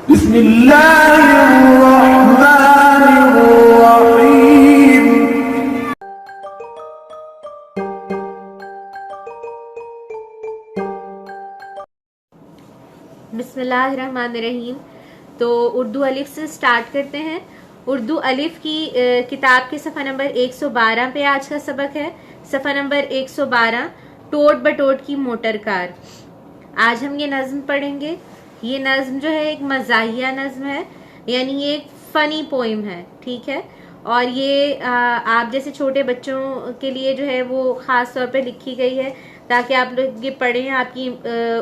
बिस्मिल्लाहिर्रहमानिर्रहीम। बिस्मिल्लाहिर्रहमानिर्रहीम। तो उर्दू अलिफ से स्टार्ट करते हैं। उर्दू अलिफ की किताब के सफ़ा नंबर 112 पे आज का सबक है। सफ़ा नंबर 112, टोट बटोट की मोटर कार। आज हम ये नज़्म पढ़ेंगे। ये नज़्म जो है एक मज़ाहिया नज़्म है, यानी ये एक फ़नी पोइम है, ठीक है। और ये आप जैसे छोटे बच्चों के लिए जो है वो ख़ास तौर पे लिखी गई है, ताकि आप लोग ये पढ़ें, आपकी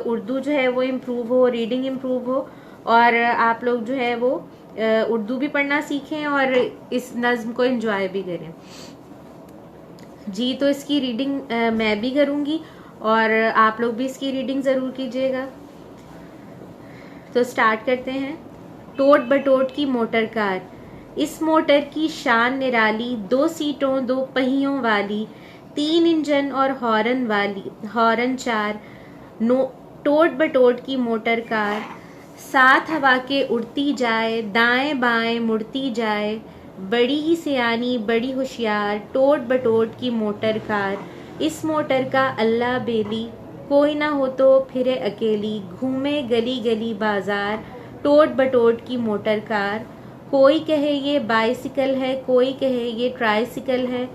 उर्दू जो है वो इम्प्रूव हो, रीडिंग इम्प्रूव हो, और आप लोग जो है वो उर्दू भी पढ़ना सीखें और इस नज़्म को एंजॉय भी करें। जी, तो इसकी रीडिंग मैं भी करूँगी और आप लोग भी इसकी रीडिंग ज़रूर कीजिएगा। तो स्टार्ट करते हैं। टोट बटोट की मोटर कार, इस मोटर की शान निराली, 2 सीटों 2 पहियों वाली, 3 इंजन और हॉर्न वाली, हॉर्न 4। टोट बटोट की मोटर कार, साथ हवा के उड़ती जाए, दाएं बाएं मुड़ती जाए, बड़ी ही सियानी बड़ी होशियार, टोट बटोट की मोटर कार। इस मोटर का अल्लाह बेली, कोई ना हो तो फिरे अकेली, घूमे गली गली बाजार, टोट बटोट की मोटर कार। कोई कहे ये बाइसिकल है, कोई कहे ये ट्राइसिकल है,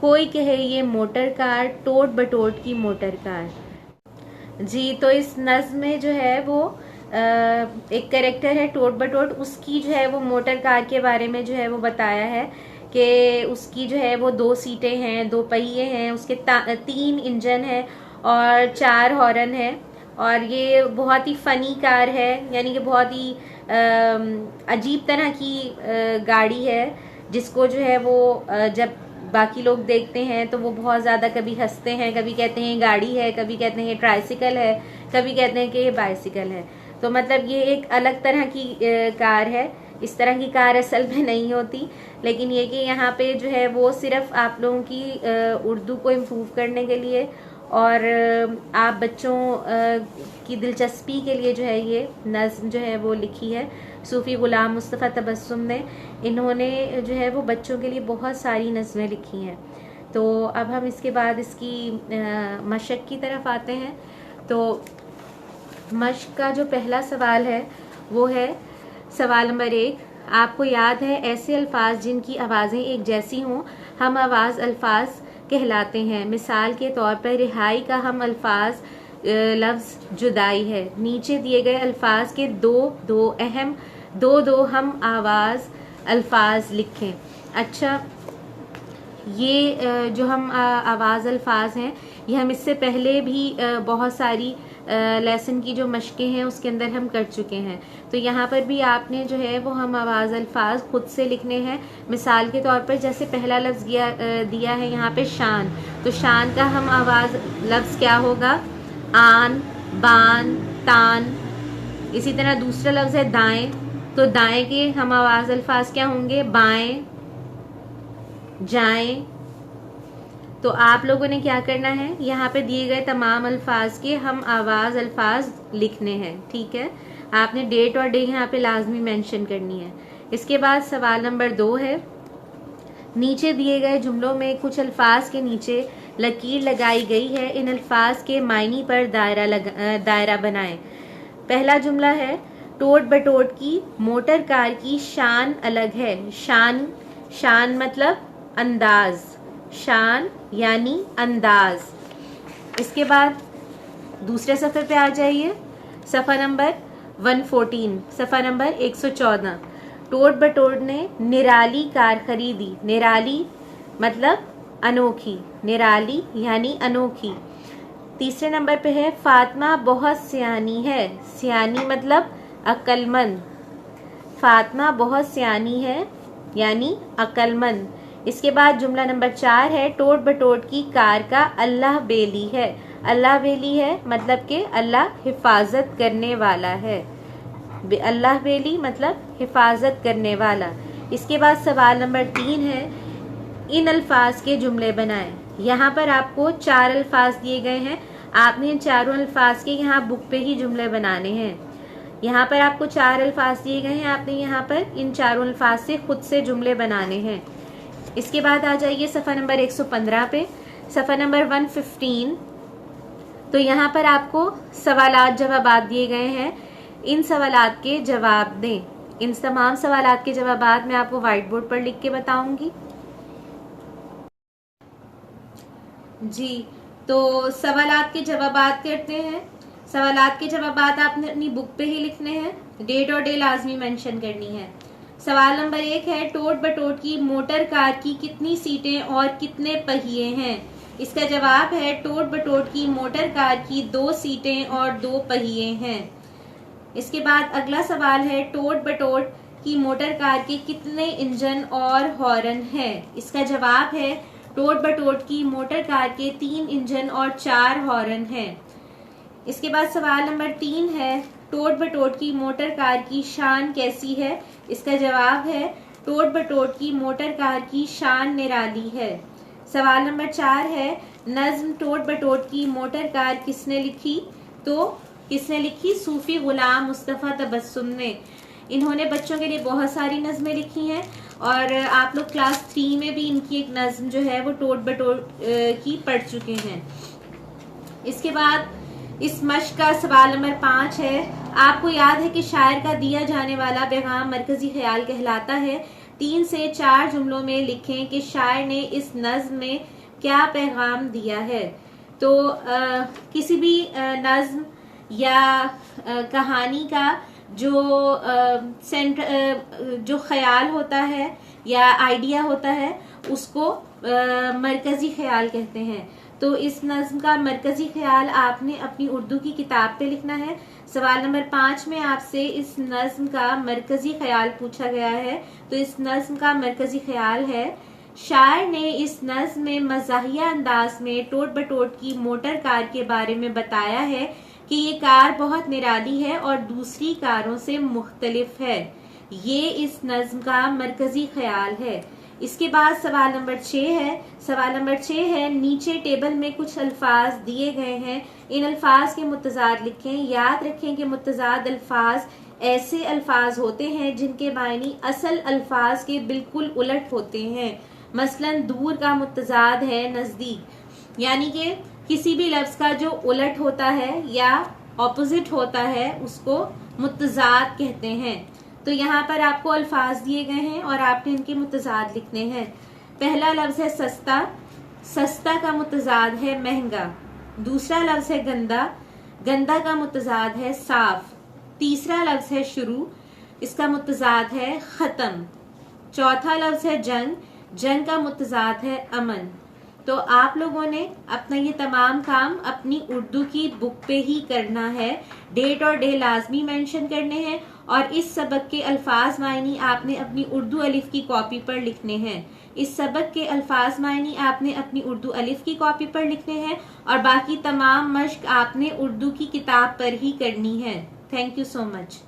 कोई कहे ये मोटर कार, टोट बटोट की मोटर कार। जी, तो इस नज़्म में जो है वो एक कैरेक्टर है टोट बटोट, उसकी जो है वो मोटर कार के बारे में जो है वो बताया है कि उसकी जो है वो 2 सीटें हैं, 2 पहिए हैं, उसके 3 इंजन है और 4 हॉर्न है। और ये बहुत ही फ़नी कार है, यानी कि बहुत ही अजीब तरह की गाड़ी है, जिसको जो है वो जब बाकी लोग देखते हैं तो वो बहुत ज़्यादा कभी हंसते हैं, कभी कहते हैं गाड़ी है, कभी कहते हैं ट्राइसिकल है, कभी कहते हैं कि ये बाइसिकल है। तो मतलब ये एक अलग तरह की कार है। इस तरह की कार असल में नहीं होती, लेकिन ये कि यहाँ पे जो है वो सिर्फ आप लोगों की उर्दू को इम्प्रूव करने के लिए और आप बच्चों की दिलचस्पी के लिए जो है ये नज़्म जो है वो लिखी है सूफ़ी ग़ुलाम मुस्तफ़ा तबस्सुम ने। इन्होंने जो है वो बच्चों के लिए बहुत सारी नज़्में लिखी हैं। तो अब हम इसके बाद इसकी मशक़ की तरफ आते हैं। तो मशक़ का जो पहला सवाल है वो है सवाल नंबर 1। आपको याद है ऐसे अल्फाज जिनकी आवाज़ें एक जैसी हों हम आवाज़ अल्फाज कहलाते हैं। मिसाल के तौर पर रिहाई का हम अल्फाज लफ्ज़ जुदाई है। नीचे दिए गए अल्फाज के दो अहम दो हम आवाज़ अल्फाज लिखें। अच्छा, ये जो हम आवाज़ अल्फाज हैं ये हम इससे पहले भी बहुत सारी लेसन की जो मशक़ें हैं उसके अंदर हम कर चुके हैं। तो यहाँ पर भी आपने जो है वो हम आवाज़ अल्फाज खुद से लिखने हैं। मिसाल के तौर पर जैसे पहला लफ्ज़ दिया है यहाँ पे शान, तो शान का हम आवाज़ लफ्ज़ क्या होगा? आन, बान, तान। इसी तरह दूसरा लफ्ज़ है दाएं, तो दाएं के हम आवाज़ अल्फाज क्या होंगे? बाएं, जाएं। तो आप लोगों ने क्या करना है, यहाँ पे दिए गए तमाम अल्फाज के हम आवाज़ अल्फाज लिखने हैं, ठीक है। आपने डेट और डे यहाँ पे लाजमी मेंशन करनी है। इसके बाद सवाल नंबर 2 है, नीचे दिए गए जुमलों में कुछ अल्फाज के नीचे लकीर लगाई गई है, इन अल्फाज के मायने पर दायरा बनाएं। पहला जुमला है टोट बटोट की मोटर कार की शान अलग है। शान मतलब अंदाज, शान यानी अंदाज। इसके बाद दूसरे सफ़े पे आ जाइए, सफ़ा नंबर 114, सफ़ा नंबर 114। टोट बटोट ने निराली कार खरीदी। निराली मतलब अनोखी, निराली यानी अनोखी। तीसरे नंबर पे है फातिमा बहुत सियानी है। सियानी मतलब अक्लमंद। फातिमा बहुत सियानी है यानी अक्लमंद। इसके बाद जुमला नंबर 4 है टोट बटोट की कार का अल्लाह बेली है। अल्लाह बेली है मतलब कि अल्लाह हिफाजत करने वाला है। अल्लाह बेली मतलब हिफाजत करने वाला। इसके बाद सवाल नंबर 3 है इन अल्फाज के जुमले बनाएं। यहाँ पर आपको 4 अल्फाज दिए गए हैं, आपने इन चारों अल्फाज के यहाँ बुक पे ही जुमले बनाने हैं। यहाँ पर आपको 4 अल्फाज दिए गए हैं, आपने यहाँ पर इन चारों अल्फाज से खुद से जुमले बनाने हैं। इसके बाद आ जाइए सफ़ा नंबर 115 पे, सफ़ा नंबर 115। तो यहाँ पर आपको सवालात जवाबात दिए गए हैं, इन सवालात के जवाब दें। इन तमाम सवालात के जवाबात मैं आपको व्हाइट बोर्ड पर लिख के बताऊंगी। जी, तो सवालात के जवाबात करते हैं। सवालात के जवाबात आपने अपनी बुक पे ही लिखने हैं, डेट और डे लाजमी मेंशन करनी है। सवाल नंबर 1 है, टोट बटोट की मोटर कार की कितनी सीटें और कितने पहिए हैं? इसका जवाब है टोट बटोट की मोटर कार की 2 सीटें और 2 पहिए हैं। इसके बाद अगला सवाल है, टोट बटोट की मोटर कार के कितने इंजन और हॉर्न हैं? इसका जवाब है टोट बटोट की मोटर कार के 3 इंजन और 4 हॉर्न हैं। इसके बाद सवाल नंबर 3 है, टोट बटोट की मोटर कार की शान कैसी है? इसका जवाब है टोट बटोट की मोटर कार की शान निराली है। सवाल नंबर 4 है, नज्म टोट बटोट की मोटर कार किसने लिखी? तो किसने लिखी? सूफी गुलाम मुस्तफ़ा तबस्सुम ने। इन्होंने बच्चों के लिए बहुत सारी नज़में लिखी हैं और आप लोग क्लास 3 में भी इनकी एक नज़म जो है वो टोट बटोट की पढ़ चुके हैं। इसके बाद इस मश्क का सवाल नंबर 5 है, आपको याद है कि शायर का दिया जाने वाला पैगाम मरकजी ख्याल कहलाता है। 3 से 4 जुमलों में लिखें कि शायर ने इस नज्म में क्या पैगाम दिया है। तो किसी भी नज्म या कहानी का जो ख्याल होता है या आइडिया होता है उसको मरकजी ख्याल कहते हैं। तो इस नज्म का मरकजी ख्याल आपने अपनी उर्दू की किताब पे लिखना है। सवाल नंबर 5 में आपसे इस नज्म का मरकजी ख्याल पूछा गया है। तो इस नज्म का मरकजी ख्याल है, शायर ने इस नज्म में मज़ाहिया अंदाज में टोट बटोट की मोटर कार के बारे में बताया है कि ये कार बहुत निराली है और दूसरी कारों से मुख्तलिफ है। ये इस नज्म का मरकजी ख्याल है। इसके बाद सवाल नंबर 6 है। सवाल नंबर 6 है, नीचे टेबल में कुछ अल्फाज दिए गए हैं, इन अल्फाज के मुतजाद लिखें। याद रखें कि मुतजाद अल्फाज ऐसे अल्फाज होते हैं जिनके मायनी असल अल्फाज के बिल्कुल उलट होते हैं। मसलन दूर का मुतजाद है नजदीक, यानी कि किसी भी लफ्ज का जो उलट होता है या ऑपोजिट होता है उसको मुतजाद कहते हैं। तो यहाँ पर आपको अल्फाज दिए गए हैं और आपने इनके मुतजाद लिखने हैं। पहला लफ्ज है सस्ता, सस्ता का मुतजाद है महंगा। दूसरा लफ्ज है गंदा, गंदा का मुतजाद है साफ। तीसरा लफ्ज है शुरू, इसका मुतजाद है खत्म। चौथा लफ्ज है जंग, जंग का मुतजाद है अमन। तो आप लोगों ने अपना ये तमाम काम अपनी उर्दू की बुक पे ही करना है। डेट और डे लाजमी मेंशन करने हैं और इस सबक के अल्फाज मायनी आपने अपनी उर्दू अलिफ की कॉपी पर लिखने हैं। इस सबक के अल्फाज मायनी आपने अपनी उर्दू अलिफ की कॉपी पर लिखने हैं और बाकी तमाम मश्क आपने उर्दू की किताब पर ही करनी है। Thank you so much.